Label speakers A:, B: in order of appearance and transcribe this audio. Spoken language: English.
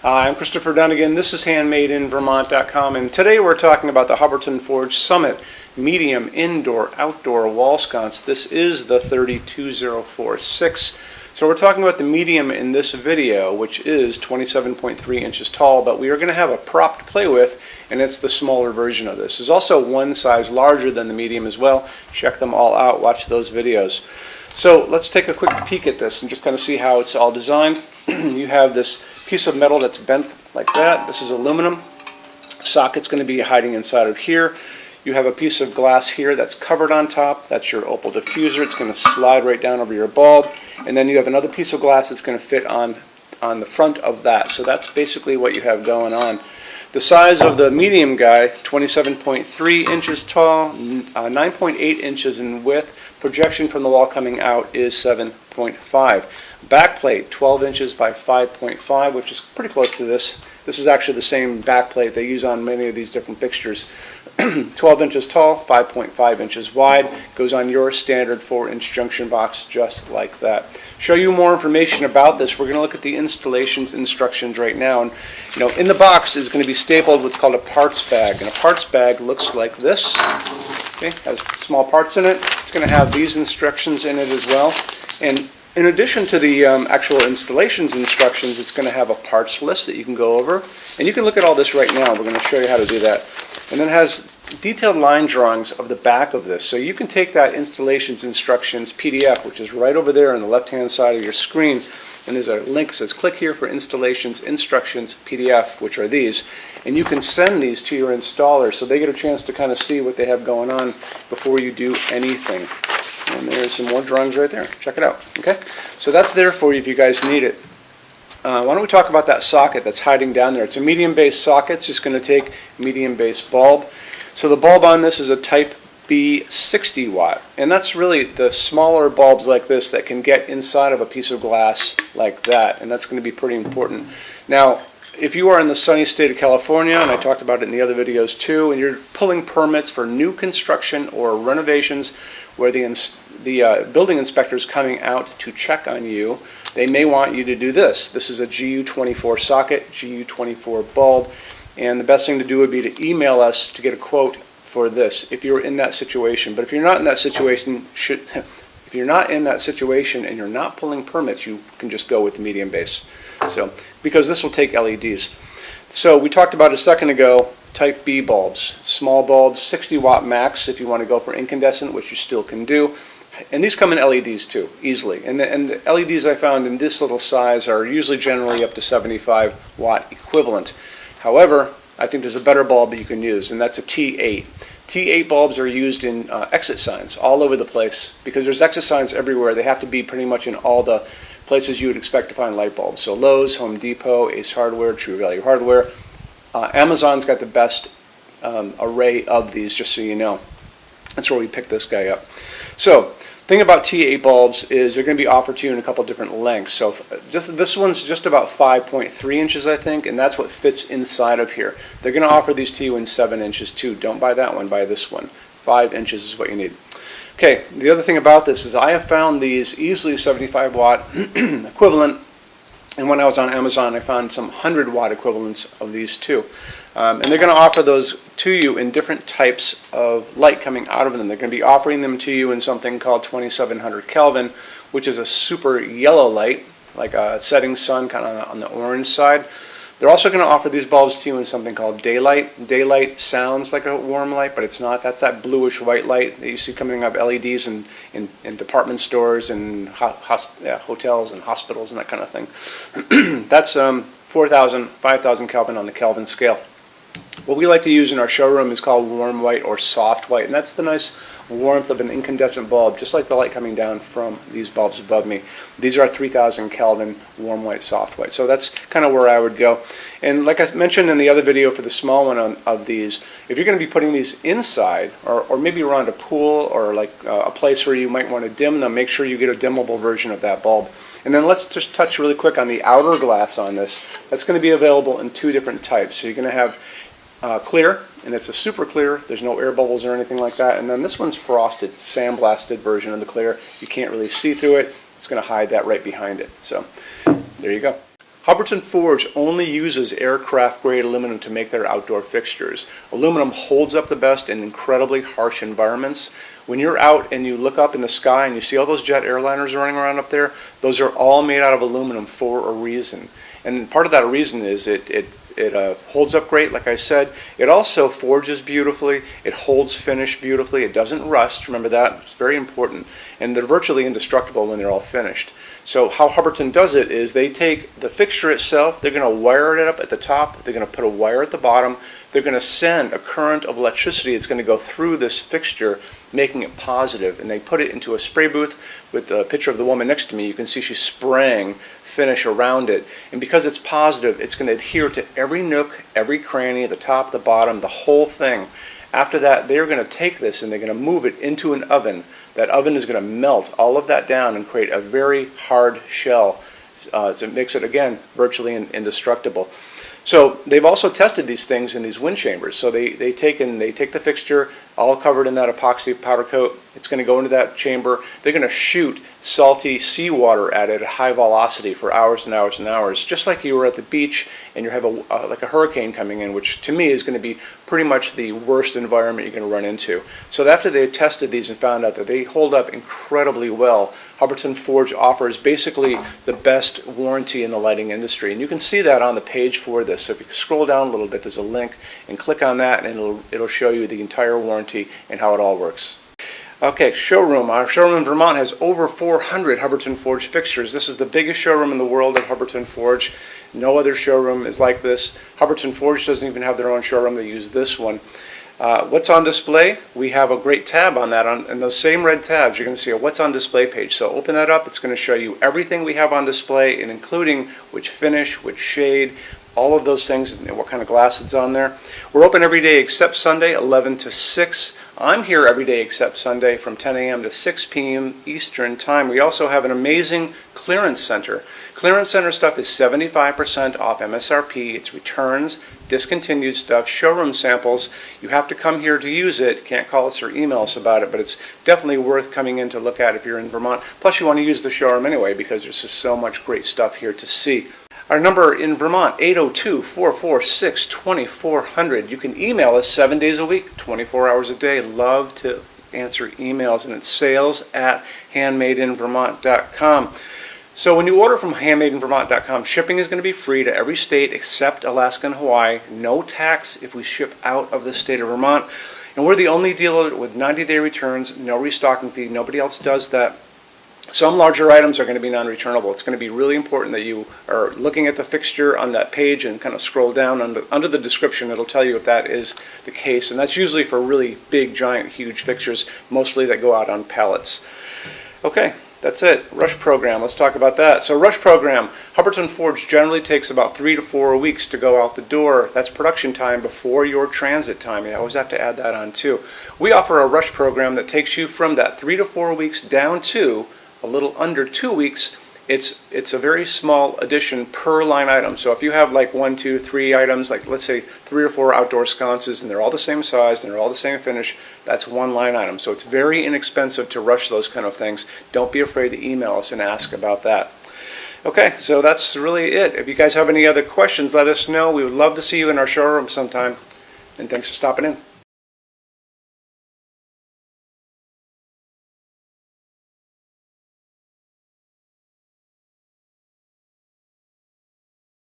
A: Hi, I'm Christopher Dunnigan. This is HandmadeInVermont.com, and today we're talking about the Hubbardton Forge Summit Medium Indoor-Outdoor Wall Sconce. This is the 32046. So we're talking about the medium in this video, which is 27.3 inches tall, but we are going to have a prop to play with, and it's the smaller version of this. There's also one size larger than the medium as well. Check them all out. Watch those videos. So let's take a quick peek at this and just kind of see how it's all designed. You have this piece of metal that's bent like that. This is aluminum. Socket's going to be hiding inside of here. You have a piece of glass here that's covered on top. That's your opal diffuser. It's going to slide right down over your bulb. And then you have another piece of glass that's going to fit on the front of that. So that's basically what you have going on. The size of the medium guy, 27.3 inches tall, 9.8 inches in width. Projection from the wall coming out is 7.5. Backplate, 12 inches by 5.5, which is pretty close to this. This is actually the same backplate they use on many of these different fixtures. 12 inches tall, 5.5 inches wide, goes on your standard 4-inch junction box just like that. Show you more information about this. We're going to look at the installations instructions right now. And in the box is going to be stapled what's called a parts bag, and a parts bag looks like this. Okay, has small parts in it. It's going to have these instructions in it as well. And in addition to the actual installations instructions, it's going to have a parts list that you can go over. And you can look at all this right now. We're going to show you how to do that. And then it has detailed line drawings of the back of this. So you can take that installations instructions PDF, which is right over there on the left-hand side of your screen. And there's a link that says click here for installations instructions PDF, which are these. And you can send these to your installer so they get a chance to kind of see what they have going on before you do anything. And there's some more drawings right there. Check it out. Okay, so that's there for you if you guys need it. Why don't we talk about that socket that's hiding down there? It's a medium base socket. It's just going to take medium base bulb. So the bulb on this is a type B 60 watt, and that's really the smaller bulbs like this that can get inside of a piece of glass like that, and that's going to be pretty important. Now, if you are in the sunny state of California, and I talked about it in the other videos too, and you're pulling permits for new construction or renovations where the building inspector is coming out to check on you, they may want you to do this. This is a GU24 socket, GU24 bulb, and the best thing to do would be to email us to get a quote for this if you're in that situation. But if you're not in that situation, if you're not in that situation and you're not pulling permits, you can just go with the medium base. So, because this will take LEDs. So we talked about a second ago, type B bulbs, small bulbs, 60 watt max if you want to go for incandescent, which you still can do. And these come in LEDs too, easily. And the LEDs I found in this little size are usually generally up to 75 watt equivalent. However, I think there's a better bulb that you can use, and that's a T8. T8 bulbs are used in exit signs all over the place because there's exit signs everywhere. They have to be pretty much in all the places you would expect to find light bulbs. So Lowe's, Home Depot, Ace Hardware, True Value Hardware. Amazon's got the best array of these, just so you know. That's where we picked this guy up. So, thing about T8 bulbs is they're going to be offered to you in a couple different lengths. So this one's just about 5.3 inches, I think, and that's what fits inside of here. They're going to offer these to you in 7 inches too. Don't buy that one, buy this one. 5 inches is what you need. Okay, the other thing about this is I have found these easily 75 watt equivalent, and when I was on Amazon I found some 100 watt equivalents of these too. And they're going to offer those to you in different types of light coming out of them. They're going to be offering them to you in something called 2700 Kelvin, which is a super yellow light, like a setting sun kind of on the orange side. They're also going to offer these bulbs to you in something called daylight. Daylight sounds like a warm light, but it's not. That's that bluish white light that you see coming up LEDs in department stores and hotels and hospitals and that kind of thing. That's 4,000, 5,000 Kelvin on the Kelvin scale. What we like to use in our showroom is called warm white or soft white, and that's the nice warmth of an incandescent bulb, just like the light coming down from these bulbs above me. These are 3,000 Kelvin warm white, soft white. So that's kind of where I would go. And like I mentioned in the other video for the small one of these, if you're going to be putting these inside or maybe around a pool or like a place where you might want to dim them, make sure you get a dimmable version of that bulb. And then let's just touch really quick on the outer glass on this. That's going to be available in 2 different types. So you're going to have clear, and it's a super clear. There's no air bubbles or anything like that. And then this one's frosted, sandblasted version of the clear. You can't really see through it. It's going to hide that right behind it. So there you go. Hubbardton Forge only uses aircraft-grade aluminum to make their outdoor fixtures. Aluminum holds up the best in incredibly harsh environments. When you're out and you look up in the sky and you see all those jet airliners running around up there, those are all made out of aluminum for a reason. And part of that reason is it holds up great, like I said. It also forges beautifully. It holds finish beautifully. It doesn't rust. Remember that. It's very important. And they're virtually indestructible when they're all finished. So how Hubbardton does it is they take the fixture itself, they're going to wire it up at the top, they're going to put a wire at the bottom, they're going to send a current of electricity that's going to go through this fixture, making it positive, and they put it into a spray booth with a picture of the woman next to me. You can see she's spraying finish around it, and because it's positive, it's going to adhere to every nook, every cranny, the top, the bottom, the whole thing. After that, they're going to take this and they're going to move it into an oven. That oven is going to melt all of that down and create a very hard shell. So it makes it, again, virtually indestructible. So they've also tested these things in these wind chambers. So they take the fixture, all covered in that epoxy powder coat. It's going to go into that chamber. They're going to shoot salty seawater at it at high velocity for hours and hours and hours, just like you were at the beach and you have like a hurricane coming in, which to me is going to be pretty much the worst environment you're going to run into. So after they tested these and found out that they hold up incredibly well, Hubbardton Forge offers basically the best warranty in the lighting industry. And you can see that on the page for this. So if you scroll down a little bit, there's a link, and click on that and it'll show you the entire warranty and how it all works. Okay, showroom. Our showroom in Vermont has over 400 Hubbardton Forge fixtures. This is the biggest showroom in the world of Hubbardton Forge. No other showroom is like this. Hubbardton Forge doesn't even have their own showroom. They use this one. What's on display? We have a great tab on that. And those same red tabs, you're going to see a what's on display page. So open that up. It's going to show you everything we have on display, and including which finish, which shade, all of those things, and what kind of glass it's on there. We're open every day except Sunday, 11 to 6. I'm here every day except Sunday from 10 a.m. to 6 p.m. Eastern Time. We also have an amazing clearance center. Clearance center stuff is 75% off MSRP. It's returns, discontinued stuff, showroom samples. You have to come here to use it. Can't call us or email us about it, but it's definitely worth coming in to look at if you're in Vermont. Plus you want to use the showroom anyway because there's just so much great stuff here to see. Our number in Vermont, 802-446-2400. You can email us 7 days a week, 24 hours a day. Love to answer emails, and it's sales@HandmadeInVermont.com. So when you order from HandmadeInVermont.com, shipping is going to be free to every state except Alaska and Hawaii. No tax if we ship out of the state of Vermont. And we're the only dealer with 90-day returns, no restocking fee. Nobody else does that. Some larger items are going to be non-returnable. It's going to be really important that you are looking at the fixture on that page and kind of scroll down under the description. It'll tell you if that is the case. And that's usually for really big, giant, huge fixtures, mostly that go out on pallets. Okay, that's it. Rush program. Let's talk about that. So rush program, Hubbardton Forge generally takes about 3 to 4 weeks to go out the door. That's production time before your transit time. You always have to add that on too. We offer a rush program that takes you from that 3 to 4 weeks down to a little under 2 weeks. It's a very small addition per line item. So if you have like 1, 2, 3 items, like let's say 3 or 4 outdoor sconces, and they're all the same size and they're all the same finish, that's one line item. So it's very inexpensive to rush those kind of things. Don't be afraid to email us and ask about that. Okay, so that's really it. If you guys have any other questions, let us know. We would love to see you in our showroom sometime. And thanks for stopping in.